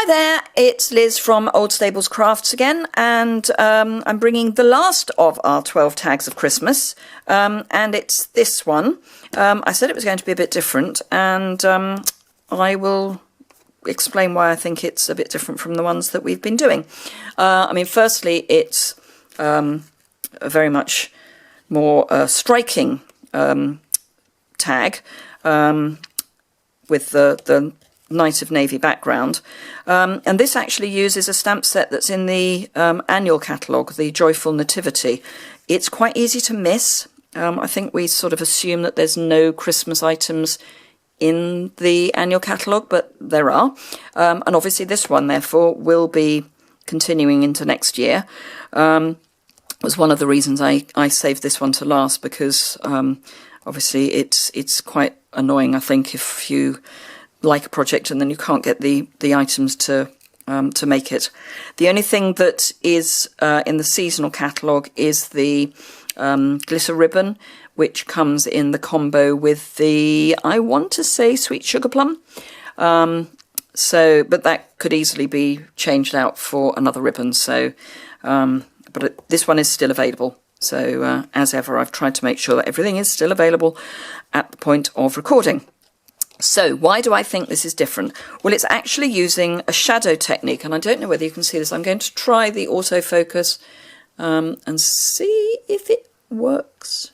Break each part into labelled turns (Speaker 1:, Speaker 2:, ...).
Speaker 1: Hi there, it's Liz from Old Stables Crafts again, and I'm bringing the last of our 12 tags of Christmas, and it's this one. I said it was going to be a bit different, and I will explain why I think it's a bit different from the ones that we've been doing. I mean, firstly, it's a very much more striking tag with the Knight of Navy background, and this actually uses a stamp set that's in the annual catalogue, the Joyful Nativity. It's quite easy to miss. I think we sort of assume that there's no Christmas items in the annual catalogue, but there are, and obviously this one therefore will be continuing into next year. Was one of the reasons I saved this one to last, because obviously it's quite annoying, I think, if you like a project and then you can't get the items to make it. The only thing that is in the seasonal catalogue is the glitter ribbon, which comes in the combo with the, I want to say, sweet sugar plum. But that could easily be changed out for another ribbon. So, but this one is still available. So as ever, I've tried to make sure that everything is still available at the point of recording. So why do I think this is different? Well, it's actually using a shadow technique, and I don't know whether you can see this. I'm going to try the autofocus and see if it works.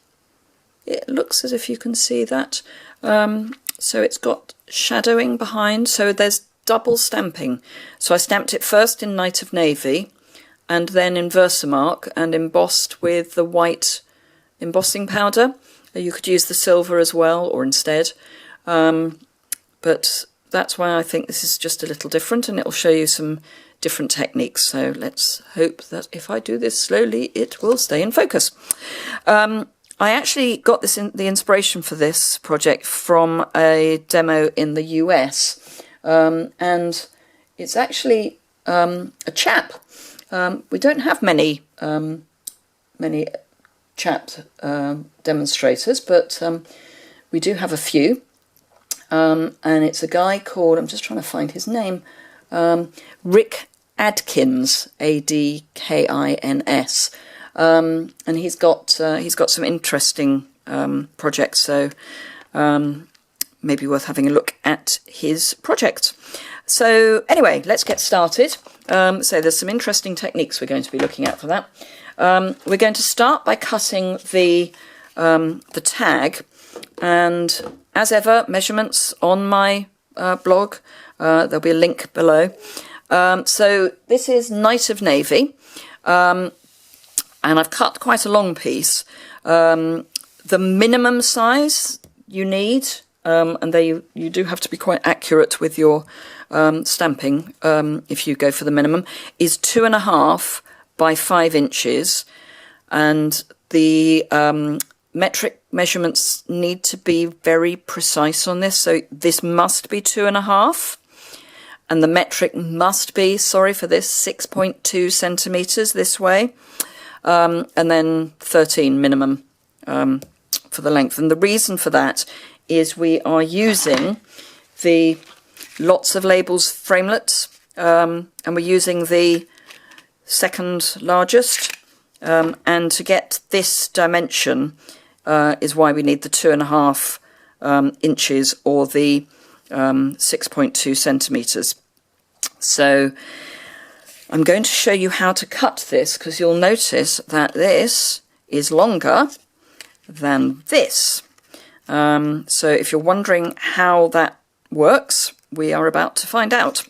Speaker 1: It looks as if you can see that. So it's got shadowing behind, so there's double stamping. So I stamped it first in Knight of Navy and then in Versamark and embossed with the white embossing powder. You could use the silver as well, or instead. But that's why I think this is just a little different, and it'll show you some different techniques. So let's hope that if I do this slowly, it will stay in focus. I actually got the inspiration for this project from a demo in the US, and it's actually a chap. We don't have many chap demonstrators, but we do have a few. And it's a guy called, I'm just trying to find his name, Rick Adkins, Adkins, and he's got some interesting projects, so maybe worth having a look at his project. So anyway, let's get started. So there's some interesting techniques we're going to be looking at for that. We're going to start by cutting the tag, and as ever, measurements on my blog. There'll be a link below. So this is Knight of Navy, and I've cut quite a long piece. The minimum size you need, and you do have to be quite accurate with your stamping if you go for the minimum, is 2.5 by 5 inches, and the metric measurements need to be very precise on this. So this must be 2.5, and the metric must be, sorry for this, 6.2 centimeters this way, and then 13 minimum for the length. And the reason for that is we are using the Lots of Labels framelets, and we're using the second largest, and to get this dimension is why we need the 2.5 inches or the 6.2 centimeters. So I'm going to show you how to cut this, because you'll notice that this is longer than this. So if you're wondering how that works, we are about to find out.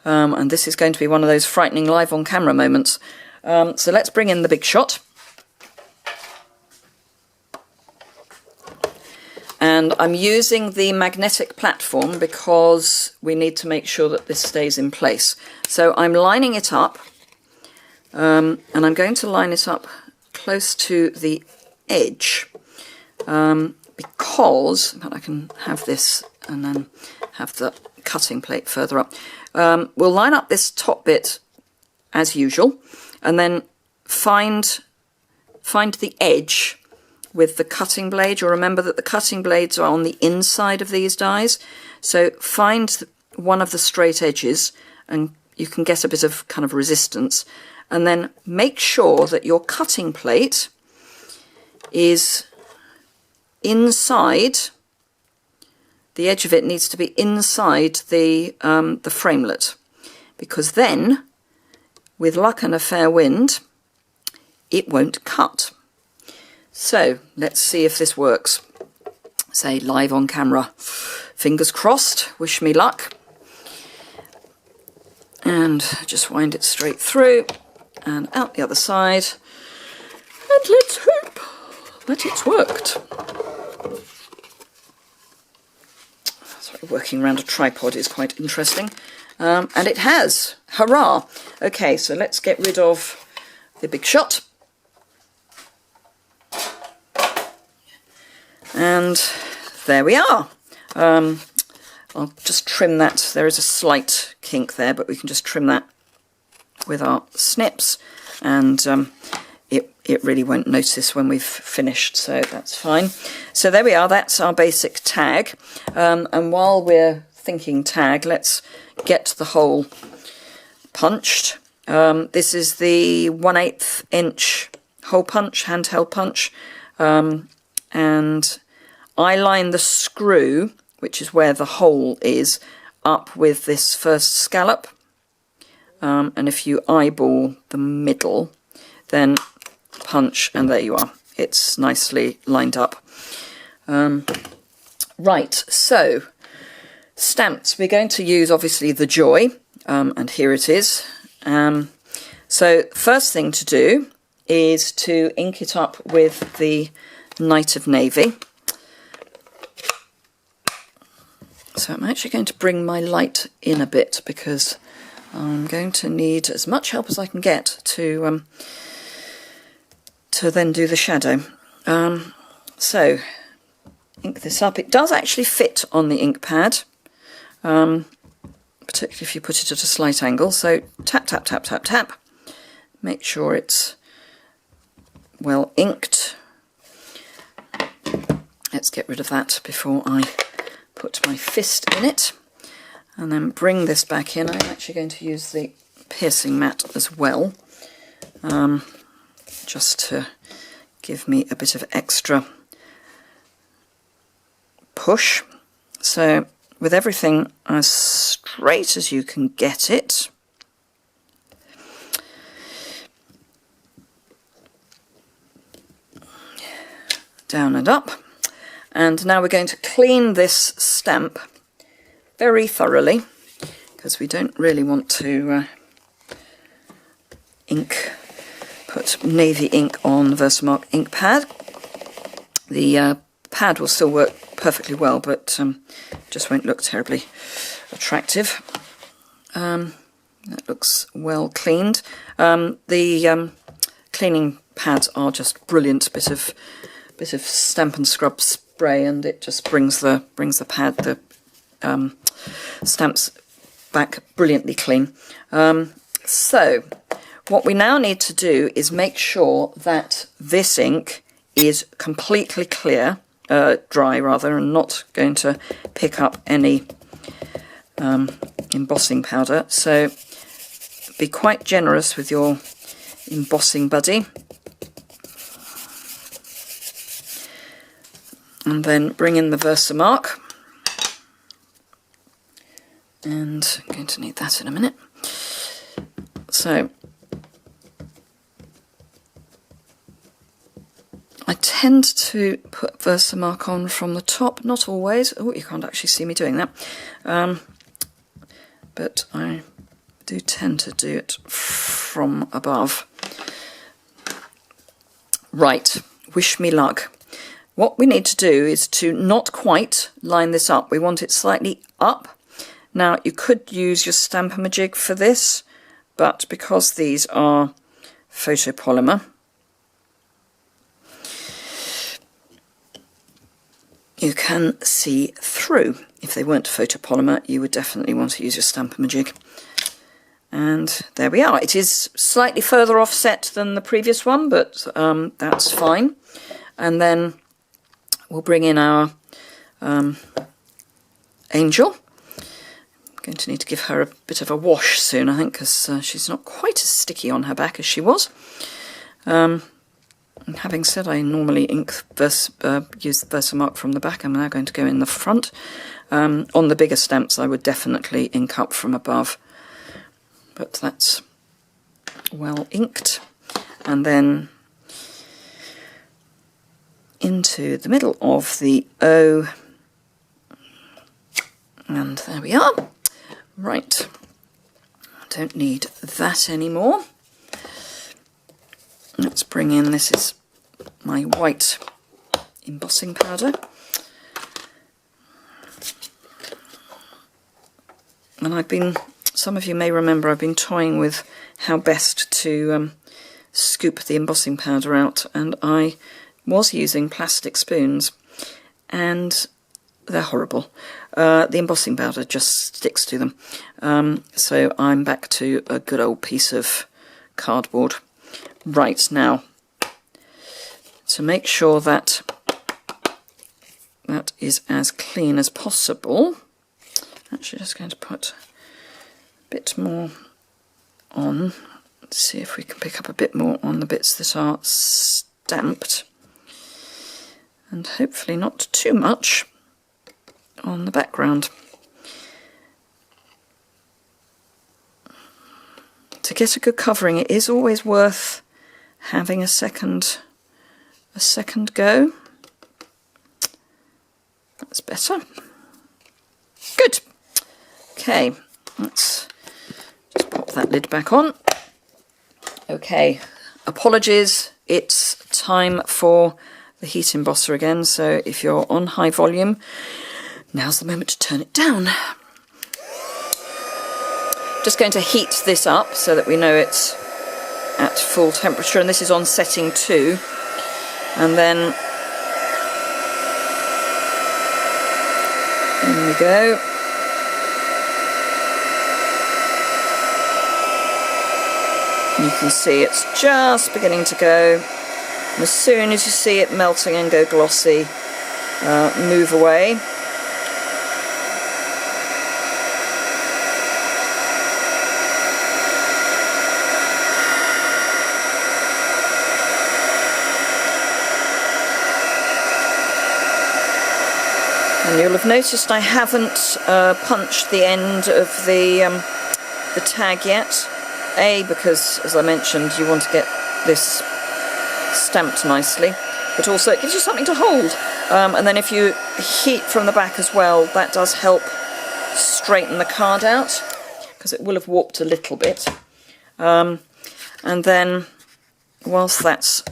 Speaker 1: And this is going to be one of those frightening live on camera moments. So let's bring in the big shot. And I'm using the magnetic platform because we need to make sure that this stays in place. So I'm lining it up, and I'm going to line it up close to the edge, because I can have this and then have the cutting plate further up. We'll line up this top bit as usual, and then find the edge with the cutting blade. You'll remember that the cutting blades are on the inside of these dies, so find one of the straight edges and you can get a bit of kind of resistance. And then make sure that your cutting plate is inside, the edge of it needs to be inside the framelit, because then, with luck and a fair wind, it won't cut. So let's see if this works. Say live on camera. Fingers crossed, wish me luck. And just wind it straight through and out the other side. And let's hope that it's worked. Sorry, working around a tripod is quite interesting. And it has. Hurrah! Okay, so let's get rid of the big shot. And there we are. I'll just trim that. There is a slight kink there, but we can just trim that with our snips, and it really won't notice when we've finished, so that's fine. So there we are, that's our basic tag. And while we're thinking tag, let's get the hole punched. This is the 1/8 inch hole punch, handheld punch, and I line the screw, which is where the hole is, up with this first scallop. And if you eyeball the middle, then punch, and there you are. It's nicely lined up. Right, so stamps. We're going to use, obviously, the Joy, and here it is. So first thing to do is to ink it up with the Night of Navy. So I'm actually going to bring my light in a bit, because I'm going to need as much help as I can get to then do the shadow. So ink this up. It does actually fit on the ink pad, particularly if you put it at a slight angle. So tap, tap, tap, tap, tap. Make sure it's well inked. Let's get rid of that before I put my fist in it, and then bring this back in. I'm actually going to use the piercing mat as well, just to give me a bit of extra push. So with everything as straight as you can get it, down and up. And now we're going to clean this stamp very thoroughly, because we don't really want to put navy ink on Versamark ink pad. The pad will still work perfectly well, but just won't look terribly attractive. That looks well cleaned. The cleaning pads are just brilliant. Bit of Stampin' Scrub spray, and it just brings the stamps back brilliantly clean. So what we now need to do is make sure that this ink is completely clear, dry rather, and not going to pick up any embossing powder. So be quite generous with your embossing buddy. And then bring in the Versamark, and I'm going to need that in a minute. So I tend to put Versamark on from the top, not always. Oh, you can't actually see me doing that, but I do tend to do it from above. Right, wish me luck. What we need to do is to not quite line this up. We want it slightly up. Now, you could use your Stamp-A-Majig for this, but because these are photopolymer, you can see through. If they weren't photopolymer, you would definitely want to use your Stamp-A-Majig. And there we are. It is slightly further offset than the previous one, but that's fine. And then we'll bring in our angel. I'm Going to need to give her a bit of a wash soon, I think, because she's not quite as sticky on her back as she was. And having said I normally use the Versamark from the back, I'm now going to go in the front. On the bigger stamps I would definitely ink up from above, but that's well inked. And then into the middle of the O, and there we are. Right, I don't need that anymore. Let's bring in, this is my white embossing powder. And some of you may remember, I've been toying with how best to scoop the embossing powder out, and I was using plastic spoons, and they're horrible. The embossing powder just sticks to them. So I'm back to a good old piece of cardboard. Right, now, to make sure that that is as clean as possible, actually just going to put a bit more on. Let's see if we can pick up a bit more on the bits that are stamped, and hopefully not too much on the background. To get a good covering, it is always worth having a second go. That's better. Good. Okay, let's just pop that lid back on. Okay, apologies, it's time for the heat embosser again, so if you're on high volume, now's the moment to turn it down. Just going to heat this up so that we know it's at full temperature, and this is on setting 2. And then in we go. You can see it's just beginning to go. And as soon as you see it melting and go glossy, move away. And you'll have noticed I haven't punched the end of the tag yet. A, because, as I mentioned, you want to get this stamped nicely, but also it gives you something to hold. And then if you heat from the back as well, that does help straighten the card out, because it will have warped a little bit. And then, whilst that's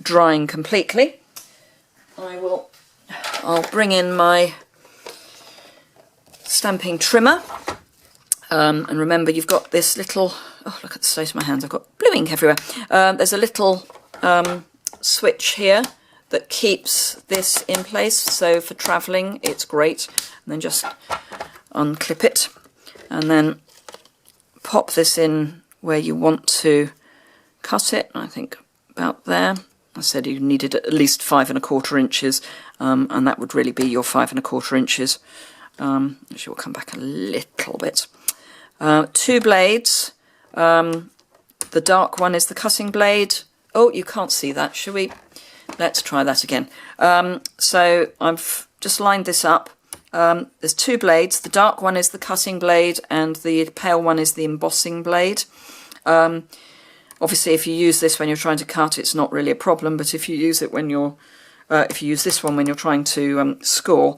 Speaker 1: drying completely, I'll bring in my stamping trimmer. And remember, you've got this little, oh, look at the state of my hands, I've got blue ink everywhere. There's a little switch here that keeps this in place, so for travelling it's great. And then just unclip it, and then pop this in where you want to cut it. I think about there. I said you needed at least 5 1/4 inches, and that would really be your 5 1/4 inches. Actually, we'll come back a little bit. 2 blades. The dark one is the cutting blade. Oh, you can't see that, shall we? Let's try that again. So I've just lined this up. There's 2 blades. The dark one is the cutting blade, and the pale one is the embossing blade. Obviously, if you use this when you're trying to cut, it's not really a problem. But if you use it when you're, if you use this one when you're trying to score,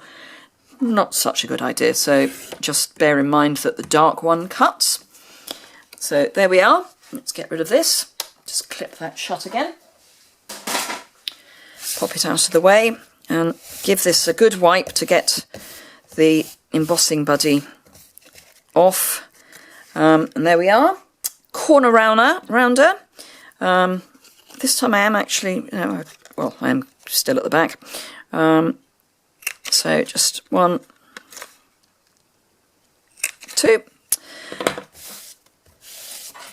Speaker 1: not such a good idea. So just bear in mind that the dark one cuts. So there we are. Let's get rid of this. Just clip that shut again. Pop it out of the way and give this a good wipe to get the embossing buddy off. And there we are. Corner rounder. This time I am actually, well, I am still at the back. So just 1, 2.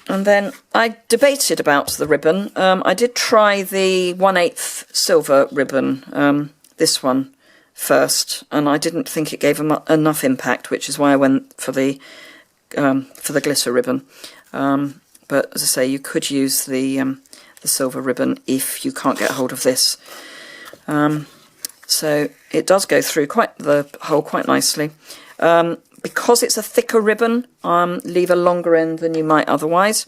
Speaker 1: And then I debated about the ribbon. I did try the 1/8 silver ribbon, this one, first, and I didn't think it gave enough impact, which is why I went for the for the glitter ribbon. But as I say, you could use the silver ribbon if you can't get hold of this. So it does go through the hole quite nicely. Because it's a thicker ribbon, leave a longer end than you might otherwise.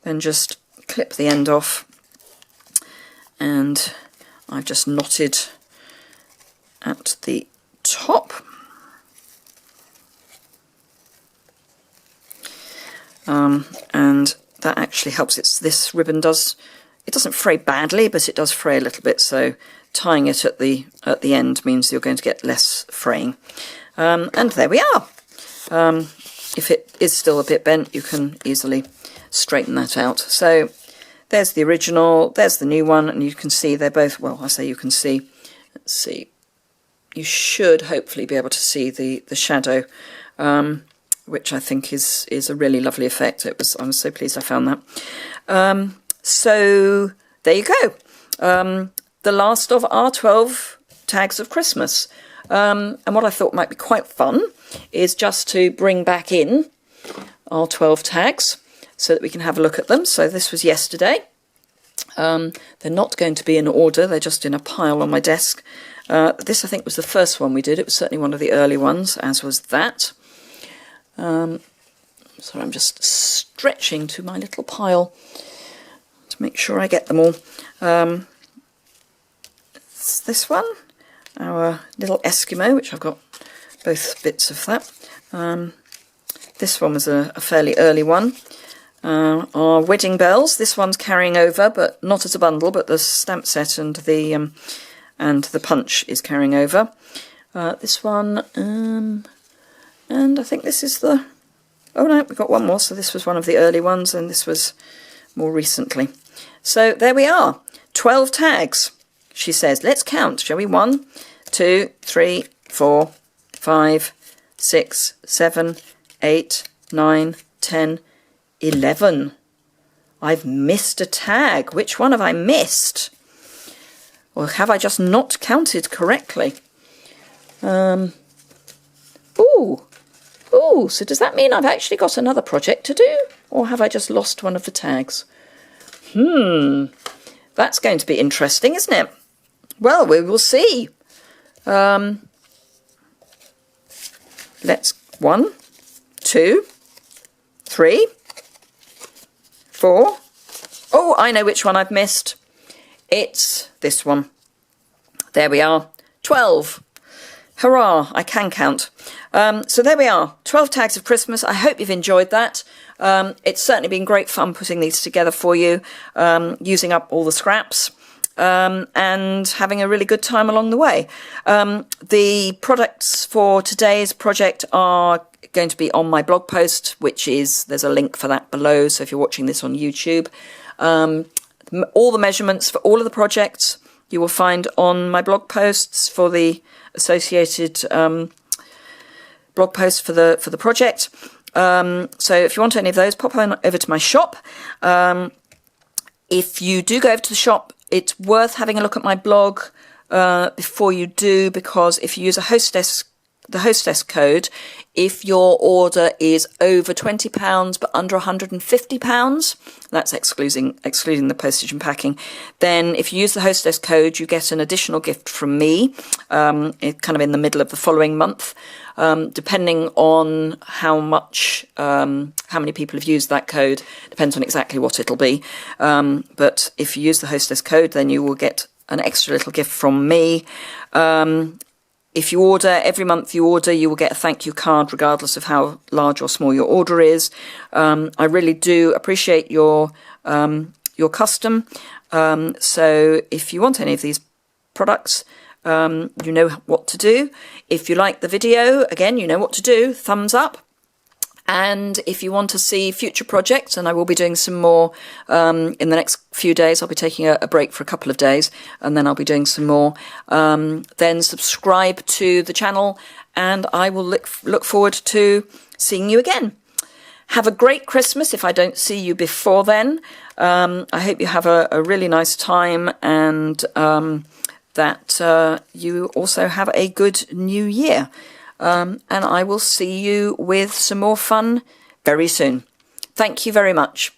Speaker 1: Then just clip the end off, and I've just knotted at the top. And that actually helps. This ribbon doesn't fray badly, but it does fray a little bit, so tying it at the end means you're going to get less fraying. And there we are. If it is still a bit bent, you can easily straighten that out. So there's the original, there's the new one, and you can see they're both, well, I say you can see, let's see, you should hopefully be able to see the shadow, which I think is a really lovely effect. I was so pleased I found that. So there you go. The last of our 12 tags of Christmas. And what I thought might be quite fun is just to bring back in our 12 tags so that we can have a look at them. So this was yesterday. They're not going to be in order, they're just in a pile on my desk. This I think was the first one we did. It was certainly one of the early ones, as was that. So I'm just stretching to my little pile to make sure I get them all. It's this one, our little Eskimo, which I've got both bits of that. This one was a fairly early one. Our wedding bells. This one's carrying over, but not as a bundle, but the stamp set and the punch is carrying over. This one, and I think this is the... Oh no, we've got one more. So this was one of the early ones, and this was more recently. So there we are. 12 tags, she says. Let's count, shall we? 1, 2, 3, 4, 5, 6, 7, 8, 9, 10, 11. I've missed a tag. Which one have I missed? Or have I just not counted correctly? Ooh, so does that mean I've actually got another project to do? Or have I just lost one of the tags? That's going to be interesting, isn't it? Well, we will see. Let's 1, 2, 3, 4. Oh, I know which one I've missed. It's this one. There we are. 12. Hurrah, I can count. So there we are. 12 tags of Christmas. I hope you've enjoyed that. It's certainly been great fun putting these together for you, using up all the scraps. And having a really good time along the way. The products for today's project are going to be on my blog post, there's a link for that below, so if you're watching this on YouTube. All the measurements for all of the projects you will find on my blog posts for the associated blog post for the project. So if you want any of those, pop on over to my shop. If you do go over to the shop, it's worth having a look at my blog before you do, because if you use the hostess code, if your order is over £20 but under £150, that's excluding the postage and packing, then if you use the hostess code, you get an additional gift from me, kind of in the middle of the following month. Depending on how many people have used that code, depends on exactly what it'll be. But if you use the hostess code, then you will get an extra little gift from me. If you order, every month you order, you will get a thank you card, regardless of how large or small your order is. I really do appreciate your custom. So if you want any of these products, you know what to do. If you like the video, again, you know what to do. Thumbs up. And if you want to see future projects, and I will be doing some more in the next few days, I'll be taking a break for a couple of days, and then I'll be doing some more. Then subscribe to the channel, and I will look forward to seeing you again. Have a great Christmas if I don't see you before then. I hope you have a really nice time, and that you also have a good new year. And I will see you with some more fun very soon. Thank you very much.